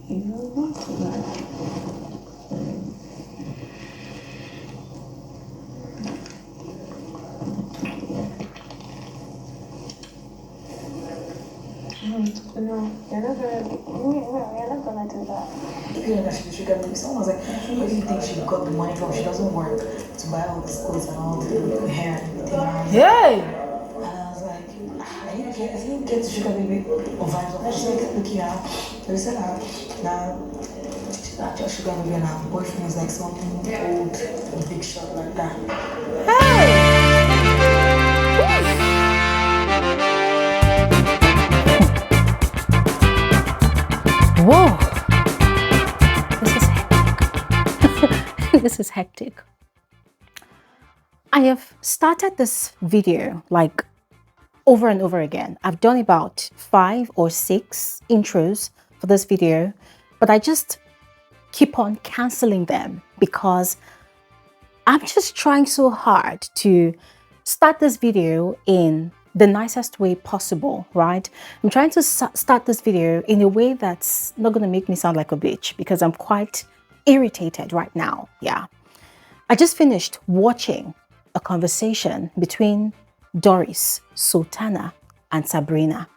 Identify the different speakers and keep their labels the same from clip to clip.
Speaker 1: Not too bad. No, you're not gonna do that.
Speaker 2: Yeah, that she got me. Someone was like, where do you think she got the money from? She doesn't work to buy all these clothes and all the hair and everything.
Speaker 3: Hey!
Speaker 2: And I was like, I didn't get to sugar baby or vibes of her. She's like, look here. They said that she's not just sugar baby and her boyfriend is like some old big shot like that.
Speaker 3: Whoa! This is hectic. This is hectic. I have started this video like over and over again. I've done about 5 or 6 intros for this video, but I just keep on canceling them because I'm just trying so hard to start this video in the nicest way possible, right? I'm trying to start this video in a way that's not going to make me sound like a bitch because I'm quite irritated right now. Yeah. I just finished watching a conversation between Doris, Sultana, and Sabrina.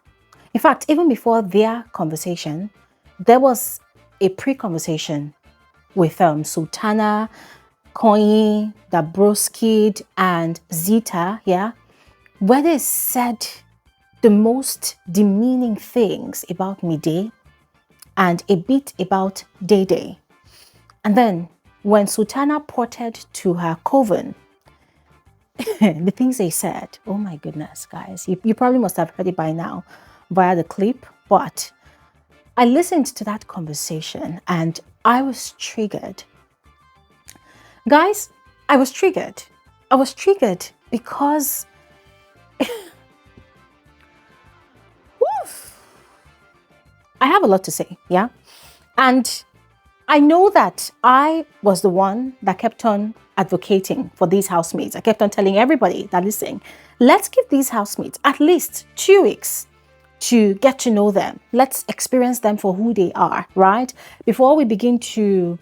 Speaker 3: In fact, even before their conversation, there was a pre-conversation with Sultana, Koyin, Dabroskid, and Zita, yeah, where they said the most demeaning things about Mide and a bit about Dede. And then when Sultana ported to her coven, the things they said, oh my goodness, guys, you probably must have heard it by now via the clip, but I listened to that conversation and I was triggered. Guys, I was triggered. I was triggered because I have a lot to say, yeah? And I know that I was the one that kept on advocating for these housemates. I kept on telling everybody that, listen, let's give these housemates at least 2 weeks to get to know them. Let's experience them for who they are, right? Before we begin to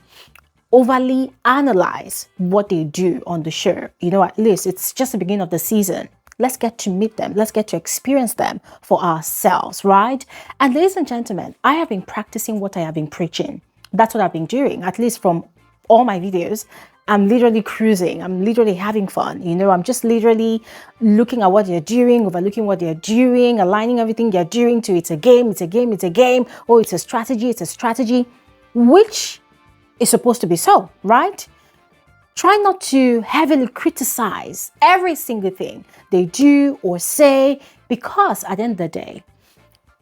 Speaker 3: overly analyze what they do on the show. You know, at least it's just the beginning of the season. Let's get to meet them. Let's get to experience them for ourselves, right? And ladies and gentlemen, I have been practicing what I have been preaching. That's what I've been doing, at least from all my videos. I'm literally cruising. I'm literally having fun. You know, I'm just literally looking at what they're doing, overlooking what they're doing, aligning everything they're doing to it's a game, it's a game, it's a game. Oh, it's a strategy, which is supposed to be so, right? Try not to heavily criticize every single thing they do or say, because at the end of the day,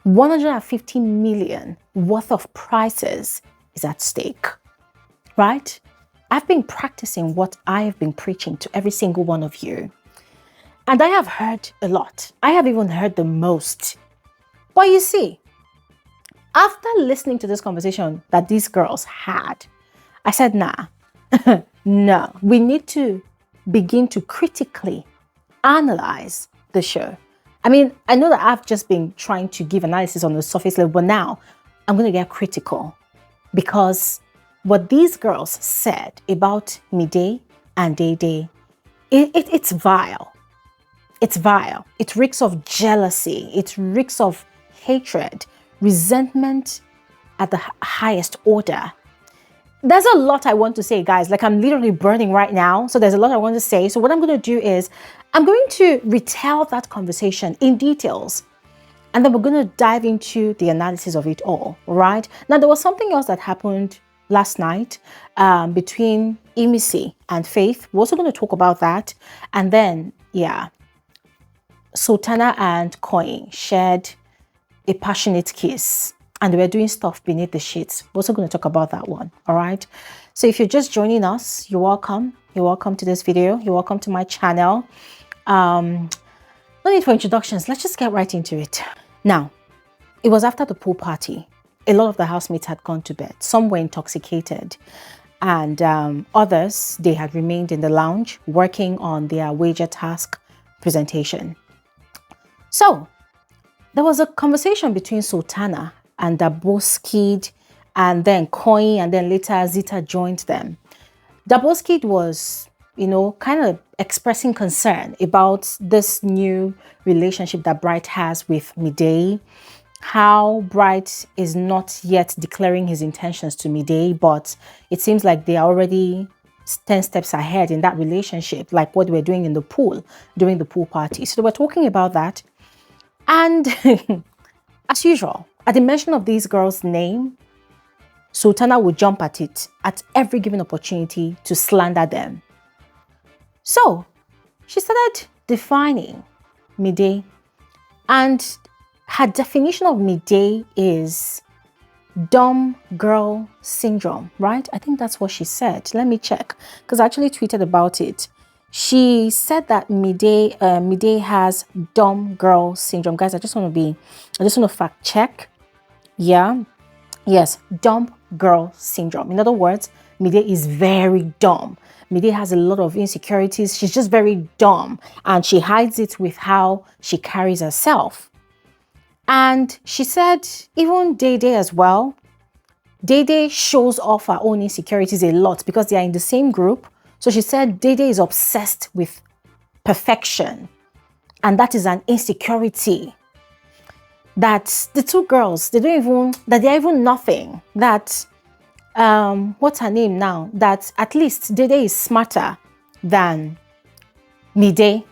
Speaker 3: 150 million worth of prices is at stake, right? I've been practicing what I have been preaching to every single one of you. And I have heard a lot. I have even heard the most. But you see, after listening to this conversation that these girls had, I said, nah, no, we need to begin to critically analyze the show. I mean, I know that I've just been trying to give analysis on the surface level, but now I'm going to get critical because what these girls said about Mide and Dede, it's vile. It's vile. It reeks of jealousy. It reeks of hatred, resentment at the highest order. There's a lot I want to say, guys. Like, I'm literally burning right now. So there's a lot I want to say. So what I'm going to do is I'm going to retell that conversation in details. And then we're going to dive into the analysis of it all, right? Now, there was something else that happened last night between Imisi and Faith. We're also going to talk about that. And then, yeah, Sultana and Koyin shared a passionate kiss. And they were doing stuff beneath the sheets. We're also going to talk about that one, all right? So if you're just joining us, you're welcome. You're welcome to this video. You're welcome to my channel. No need for introductions. Let's just get right into it. Now, it was after the pool party. A lot of the housemates had gone to bed. Some were intoxicated. And others, they had remained in the lounge working on their wager task presentation. So, there was a conversation between Sultana and Dabroskid and then Koyin, and then later Zita joined them. Daboskid was, kind of expressing concern about this new relationship that Bright has with Mide. How Bright is not yet declaring his intentions to Mide, but it seems like they are already 10 steps ahead in that relationship, like what we're doing in the pool, during the pool party. So we're talking about that. And as usual, at the mention of these girls' name, Sultana would jump at it at every given opportunity to slander them. So she started defining Mide, and her definition of Mide is dumb girl syndrome, right? I think that's what she said. Let me check, because I actually tweeted about it. She said that Mide has dumb girl syndrome. Guys, I just want to fact check. Yeah. Yes, dumb girl syndrome. In other words, Mide is very dumb. Mide has a lot of insecurities. She's just very dumb, and she hides it with how she carries herself. And she said even Dede as well. Dede shows off her own insecurities a lot because they are in the same group. So she said Dede is obsessed with perfection, and that is an insecurity. That the two girls, they are even nothing. That, what's her name now? That at least Dede is smarter than Mide.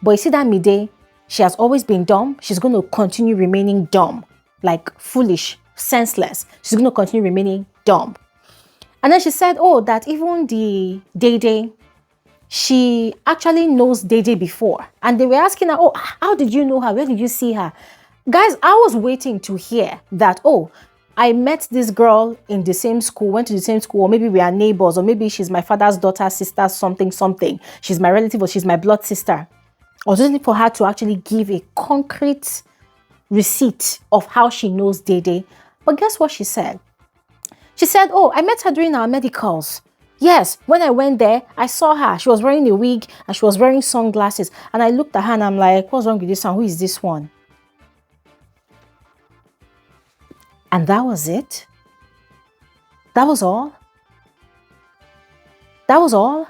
Speaker 3: But you see that Mide, she has always been dumb. She's going to continue remaining dumb, like foolish, senseless. She's going to continue remaining dumb. And then she said, oh, that even the Dede, she actually knows Dede before. And they were asking her, oh, how did you know her? Where did you see her? Guys, I was waiting to hear that, oh, I met this girl in the same school, went to the same school, or maybe we are neighbors, or maybe she's my father's daughter, sister, something. She's my relative, or she's my blood sister. I was waiting for her to actually give a concrete receipt of how she knows Dede. But guess what she said? She said, oh, I met her during our medicals. Yes, when I went there, I saw her. She was wearing a wig and she was wearing sunglasses. And I looked at her and I'm like, what's wrong with this one? Who is this one? And that was it. That was all. That was all.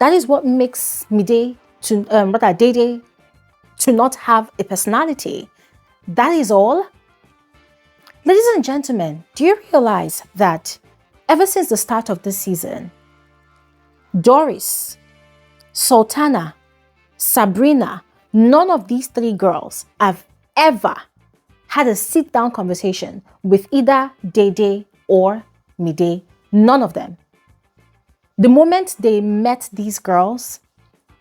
Speaker 3: That is what makes Dede to not have a personality. That is all. Ladies and gentlemen, do you realize that ever since the start of this season, Doris, Sultana, Sabrina, none of these three girls have ever had a sit-down conversation with either Dede or Mide. None of them. The moment they met these girls,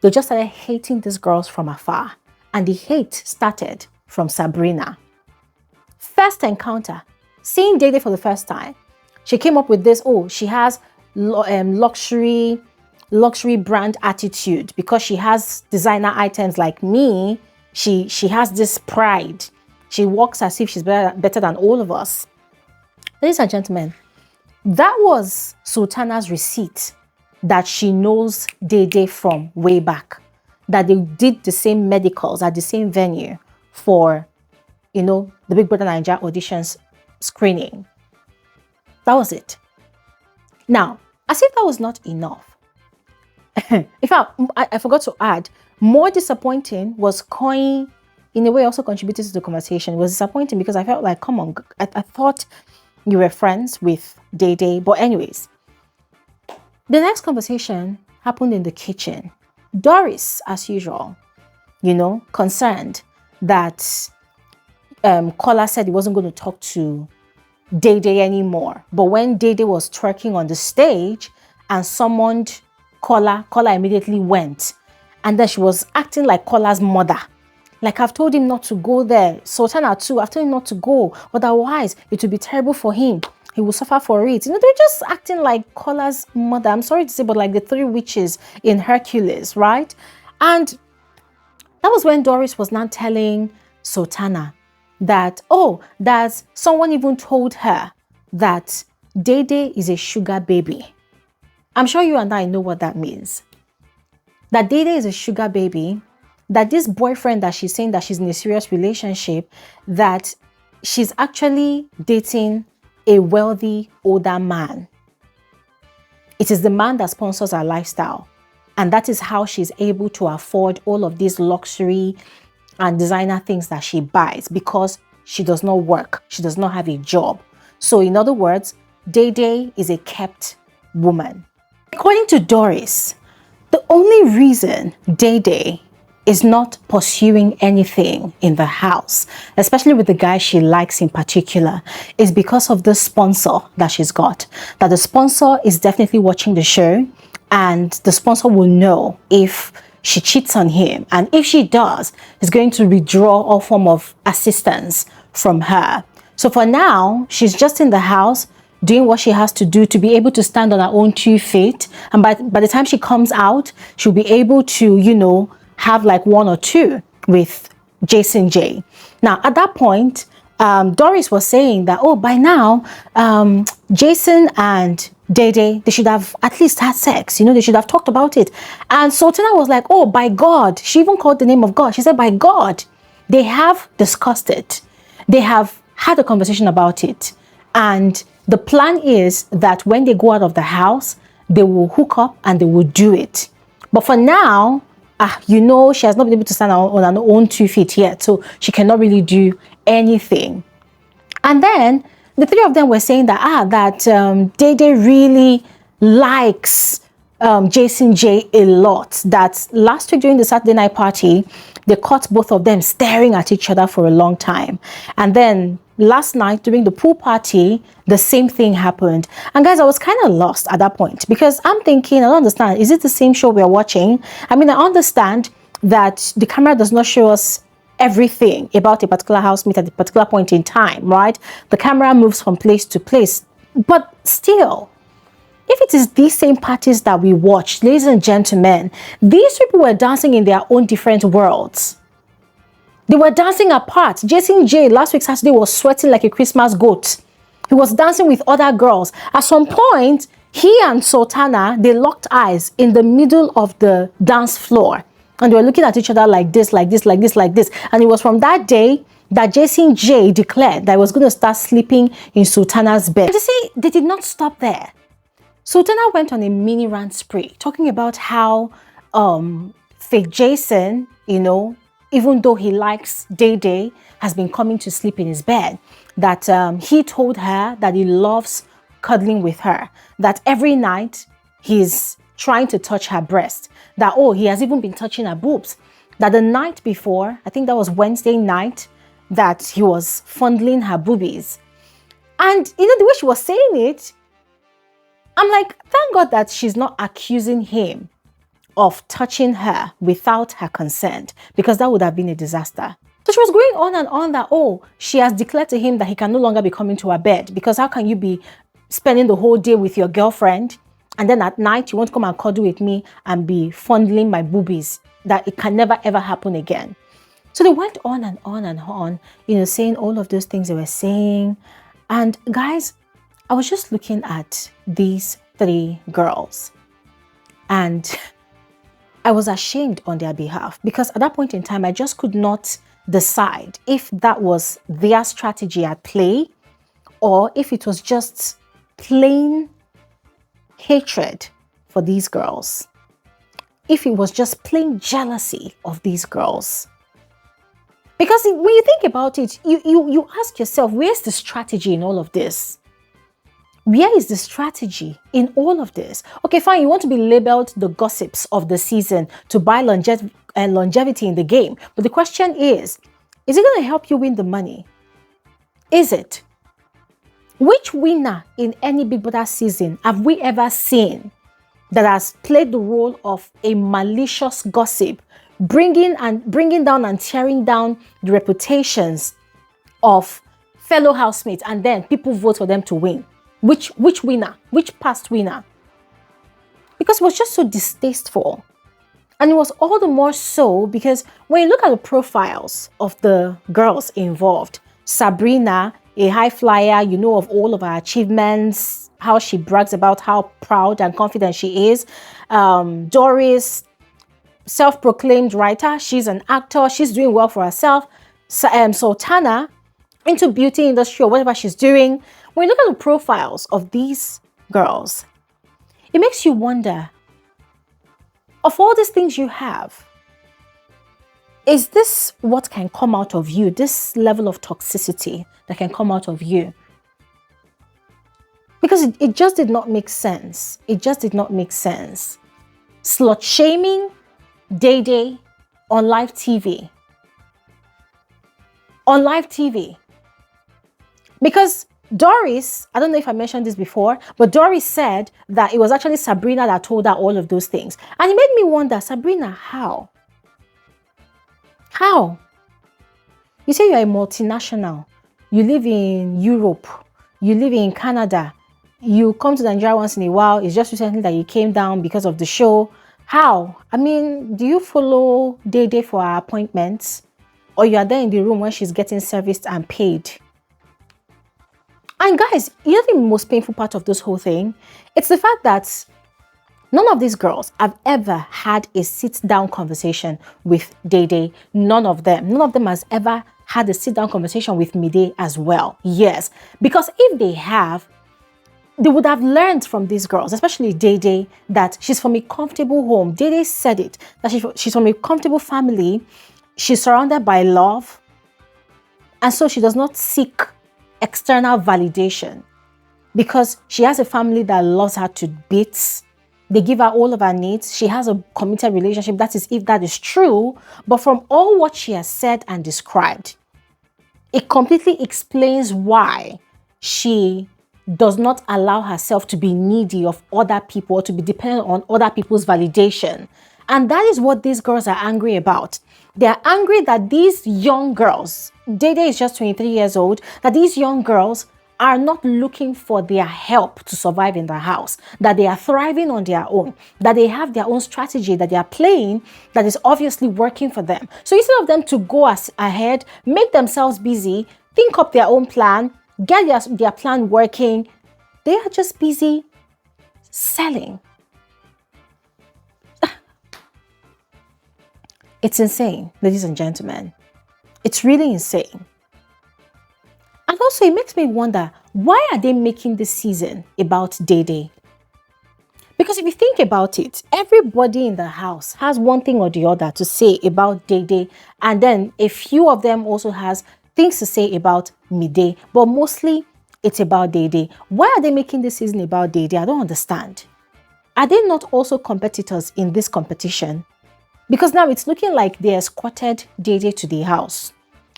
Speaker 3: they just started hating these girls from afar. And the hate started from Sabrina. First encounter, seeing Dede for the first time, she came up with this, oh, she has luxury brand attitude because she has designer items like me. She has this pride. She walks as if she's better than all of us. Ladies and gentlemen, that was Sultana's receipt that she knows Dede from way back. That they did the same medicals at the same venue for, the Bigher Naija auditions screening. That was it. Now, as if that was not enough. In fact, I forgot to add, more disappointing was Koyin, in a way, also contributed to the conversation. It was disappointing because I felt like, come on, I thought you were friends with Dede. But anyways, the next conversation happened in the kitchen. Doris, as usual, concerned that Kola said he wasn't going to talk to Dede anymore. But when Dede was twerking on the stage and summoned Kola immediately went. And then she was acting like Kola's mother. Like, I've told him not to go there. Sultana too, I've told him not to go. Otherwise, it will be terrible for him. He will suffer for it. They're just acting like Kola's mother. I'm sorry to say, but like the three witches in Hercules, right? And that was when Doris was now telling Sultana that, oh, that someone even told her that Dede is a sugar baby. I'm sure you and I know what that means. That Dede is a sugar baby. That this boyfriend that she's saying that she's in a serious relationship, that she's actually dating a wealthy older man. It is the man that sponsors her lifestyle. And that is how she's able to afford all of these luxury and designer things that she buys, because she does not work. She does not have a job. So in other words, Dede is a kept woman. According to Doris, the only reason Dede is not pursuing anything in the house, especially with the guy she likes in particular, is because of the sponsor that she's got. That the sponsor is definitely watching the show, and the sponsor will know if she cheats on him. And if she does, he's going to withdraw all form of assistance from her. So for now, she's just in the house doing what she has to do to be able to stand on her own 2 feet. And by the time she comes out, she'll be able to, you know, have like 1 or 2 with Jason J. Now, at that point, Doris was saying that, oh, by now, Jason and Dede, they should have at least had sex. You know, they should have talked about it. And Sultana was like, oh, by God. She even called the name of God. She said, by God, they have discussed it. They have had a conversation about it. And the plan is that when they go out of the house, they will hook up and they will do it. But for now, you know, she has not been able to stand on her own 2 feet yet. So she cannot really do anything. And then the 3 of them were saying that, Dede really likes Jason J a lot. That last week during the Saturday night party, they caught both of them staring at each other for a long time. And then last night during the pool party, the same thing happened. And guys, I was kind of lost at that point, because I'm thinking, I don't understand, is it the same show we're watching? I mean, I understand that the camera does not show us everything about a particular housemate at a particular point in time, right? The camera moves from place to place. But still, if it is these same parties that we watched, ladies and gentlemen, these people were dancing in their own different worlds. They were dancing apart. Jason J last week Saturday was sweating like a Christmas goat. He was dancing with other girls. At some point, he and Sultana, they locked eyes in the middle of the dance floor. And they were looking at each other like this, like this, like this, like this. And it was from that day that Jason J declared that he was going to start sleeping in Sultana's bed. But you see, they did not stop there. Sultana went on a mini rant spree, talking about how fake Jason, you know, even though he likes Dede, has been coming to sleep in his bed. That he told her that he loves cuddling with her. That every night he's trying to touch her breast. That, oh, he has even been touching her boobs. That the night before, I think that was Wednesday night, that he was fondling her boobies. And, you know, the way she was saying it, I'm like, thank God that she's not accusing him of touching her without her consent, because that would have been a disaster. So she was going on and on that, oh, she has declared to him that he can no longer be coming to her bed, because how can you be spending the whole day with your girlfriend and then at night you want to come and cuddle with me and be fondling my boobies? That it can never ever happen again. So they went on and on and on, you know, saying all of those things they were saying. And guys, I was just looking at these 3 girls and I was ashamed on their behalf, because at that point in time, I just could not decide if that was their strategy at play or if it was just plain hatred for these girls. If it was just plain jealousy of these girls. Because when you think about it, you ask yourself, where's the strategy in all of this? Where is the strategy in all of this? Okay, fine, you want to be labeled the gossips of the season to buy longevity in the game. But the question is it going to help you win the money? Is it? Which winner in any Big Brother season have we ever seen that has played the role of a malicious gossip, bringing down and tearing down the reputations of fellow housemates, and then people vote for them to win? Which winner? Which past winner? Because it was just so distasteful. And it was all the more so because when you look at the profiles of the girls involved, Sabrina, a high flyer, you know, of all of her achievements, how she brags about how proud and confident she is. Doris, self-proclaimed writer, she's an actor, she's doing well for herself. Sultana, into beauty industry or whatever she's doing. when you look at the profiles of these girls, it makes you wonder, of all these things you have, is this what can come out of you? This level of toxicity that can come out of you? Because it just did not make sense. It just did not make sense. Slut shaming Dede on live TV. On live TV. Because Doris, I don't know if I mentioned this before, but Doris said that it was actually Sabrina that told her all of those things. And it made me wonder, Sabrina, how? How? You say you're a multinational. You live in Europe. You live in Canada. You come to Nigeria once in a while. It's just recently that you came down because of the show. How? I mean, do you follow Dede for her appointments? Or you are there in the room when she's getting serviced and paid? And guys, you know the most painful part of this whole thing? It's the fact that none of these girls have ever had a sit-down conversation with Dede. None of them. None of them has ever had a sit-down conversation with Mide as well. Yes. Because if they have, they would have learned from these girls, especially Dede, that she's from a comfortable home. Dede said it, that she's from a comfortable family. She's surrounded by love. And so she does not seek external validation because she has a family that loves her to bits. They give her all of her needs. She has a committed relationship. That is, if that is true. But from all what she has said and described, it completely explains why she does not allow herself to be needy of other people or to be dependent on other people's validation. And that is what these girls are angry about. They're angry that these young girls, Dede is just 23 years old, that these young girls are not looking for their help to survive in the house, that they are thriving on their own, that they have their own strategy that they are playing that is obviously working for them. So instead of them to go ahead, make themselves busy, think up their own plan, get their plan working, they are just busy selling. It's insane, ladies and gentlemen. It's really insane. And also, it makes me wonder, why are they making this season about Dede? Because if you think about it, everybody in the house has one thing or the other to say about Dede, and then a few of them also has things to say about Mide, but mostly it's about Dede. Why are they making this season about Dede? I don't understand. Are they not also competitors in this competition? Because now it's looking like they escorted Dede to the house.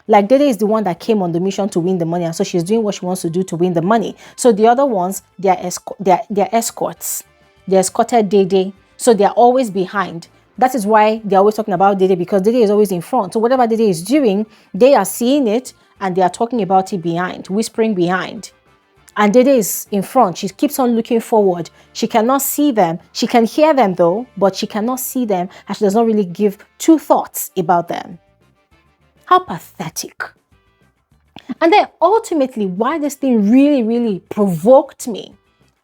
Speaker 3: Like Dede is the one that came on the mission to win the money, and so she's doing what she wants to do to win the money. So the other ones, they're escorts. They escorted Dede, so they're always behind. That is why they're always talking about Dede, because Dede is always in front. So whatever Dede is doing, they are seeing it and they are talking about it behind, whispering behind. And Dede is in front. She keeps on looking forward. She cannot see them. She can hear them though, but she cannot see them, and she does not really give two thoughts about them. How pathetic. And then ultimately, why this thing really provoked me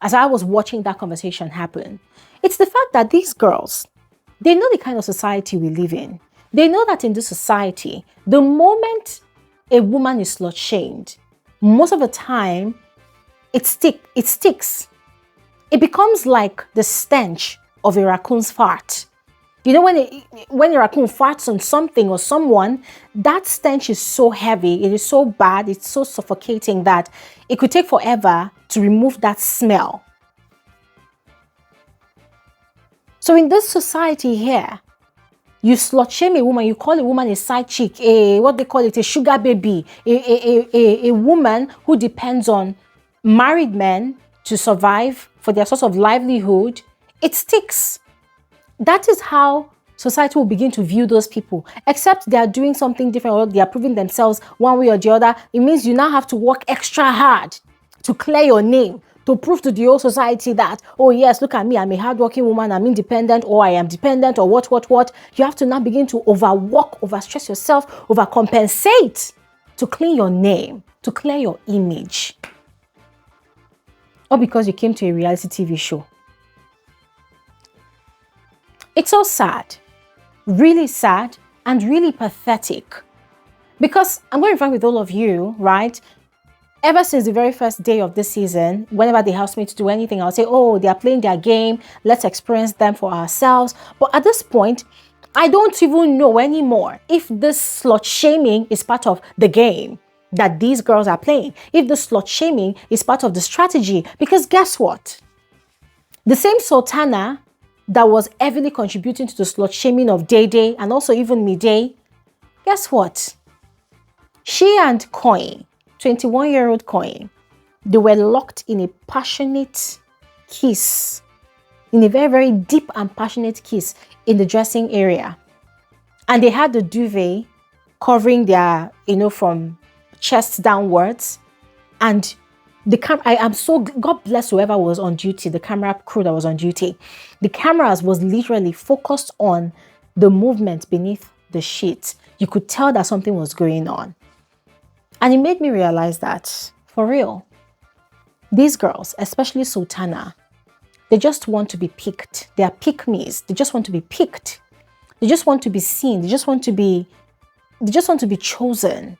Speaker 3: as I was watching that conversation happen, it's the fact that these girls, they know the kind of society we live in. They know that in this society, the moment a woman is slut-shamed, most of the time, it sticks. It becomes like the stench of a raccoon's fart. You know, when a raccoon farts on something or someone, that stench is so heavy, it is so bad, it's so suffocating that it could take forever to remove that smell. So in this society here, you slut shame a woman, you call a woman a side chick, what they call it, a sugar baby, a woman who depends on married men to survive for their source of livelihood. It sticks. That is how society will begin to view those people. Except they are doing something different or they are proving themselves one way or the other. It means you now have to work extra hard to clear your name, to prove to the whole society that, oh yes, look at me, I'm a hardworking woman, I'm independent, or I am dependent, or what. You have to now begin to overwork, overstress yourself, overcompensate to clean your name, to clear your image. Or because you came to a reality TV show. It's so sad, really sad, and really pathetic. Because I'm going to be frank with all of you, right? Ever since the very first day of this season, whenever the housemates do anything, I'll say, oh, they are playing their game. Let's experience them for ourselves. But at this point, I don't even know anymore if this slut shaming is part of the game that these girls are playing. If the slut shaming is part of the strategy. Because guess what? The same Sultana that was heavily contributing to the slut shaming of Dede and also even Mide, guess what? She and Koyin, 21-year-old Koyin, they were locked in a passionate kiss, in a very, very deep and passionate kiss in the dressing area. And they had the duvet covering their, from chest downwards. And I am so, God bless whoever was on duty, the camera crew that was on duty. The cameras was literally focused on the movement beneath the sheet. You could tell that something was going on. And it made me realize that, for real, these girls, especially Sultana, they just want to be picked. They are pick-me's. They just want to be picked. They just want to be seen. They just want to be chosen,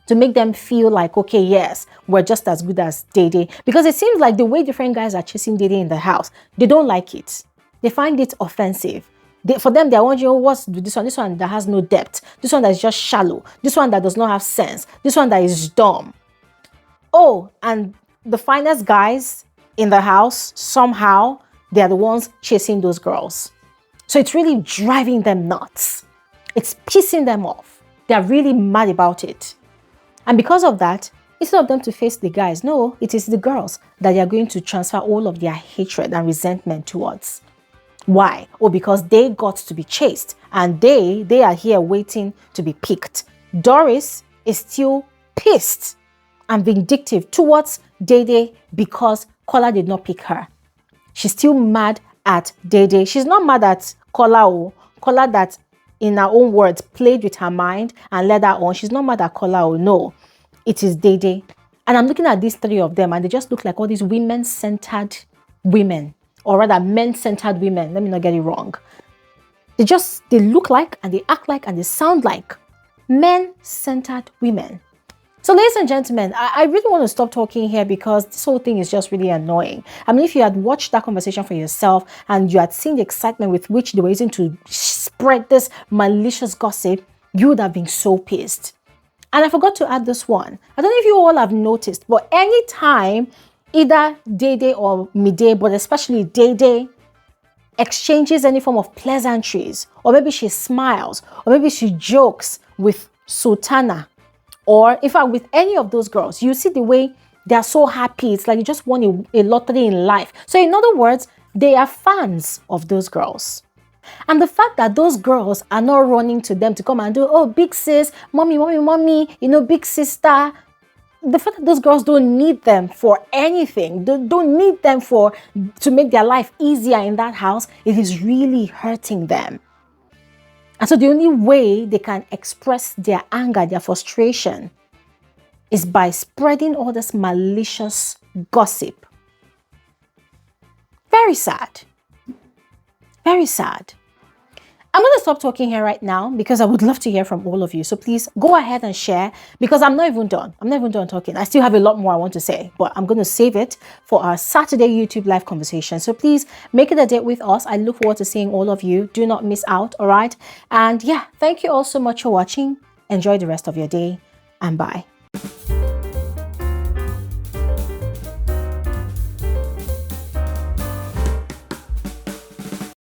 Speaker 3: to make them feel like, okay, yes, we're just as good as Dede. Because it seems like the way different guys are chasing Dede in the house, they don't like it. They find it offensive. For them, they're wondering, oh, what's this one? This one that has no depth. This one that is just shallow. This one that does not have sense. This one that is dumb. Oh, and the finest guys in the house, somehow, they're the ones chasing those girls. So it's really driving them nuts. It's pissing them off. They're really mad about it. And because of that, instead of them to face the guys, no, it is the girls that they are going to transfer all of their hatred and resentment towards. Why? Oh, because they got to be chased and they are here waiting to be picked. Doris is still pissed and vindictive towards Dede because Kola did not pick her. She's still mad at Dede. She's not mad at Kola. Kola that, in her own words, played with her mind and led her on. She's not mad at Kola. No, it is Dede. And I'm looking at these three of them and they just look like all these women-centered women. Or rather, men-centered women. Let me not get it wrong. They look like and they act like and they sound like men-centered women. So ladies and gentlemen, I really want to stop talking here because this whole thing is just really annoying. I mean, if you had watched that conversation for yourself and you had seen the excitement with which they were using to spread this malicious gossip, you would have been so pissed. And I forgot to add this one. I don't know if you all have noticed, but anytime either Dede or Mide, but especially Dede, exchanges any form of pleasantries, or maybe she smiles, or maybe she jokes with Sultana, or in fact with any of those girls, you see the way they are so happy. It's like you just won a lottery in life. So in other words, they are fans of those girls. And the fact that those girls are not running to them to come and do, oh, big sis, mommy, big sister. The fact that those girls don't need them for anything, they don't need them to make their life easier in that house, it is really hurting them. And so the only way they can express their anger, their frustration, is by spreading all this malicious gossip. Very sad. Very sad. I'm going to stop talking here right now because I would love to hear from all of you. So please go ahead and share because I'm not even done. I'm not even done talking. I still have a lot more I want to say, but I'm going to save it for our Saturday YouTube live conversation. So please make it a date with us. I look forward to seeing all of you. Do not miss out. All right. And yeah, thank you all so much for watching. Enjoy the rest of your day and bye.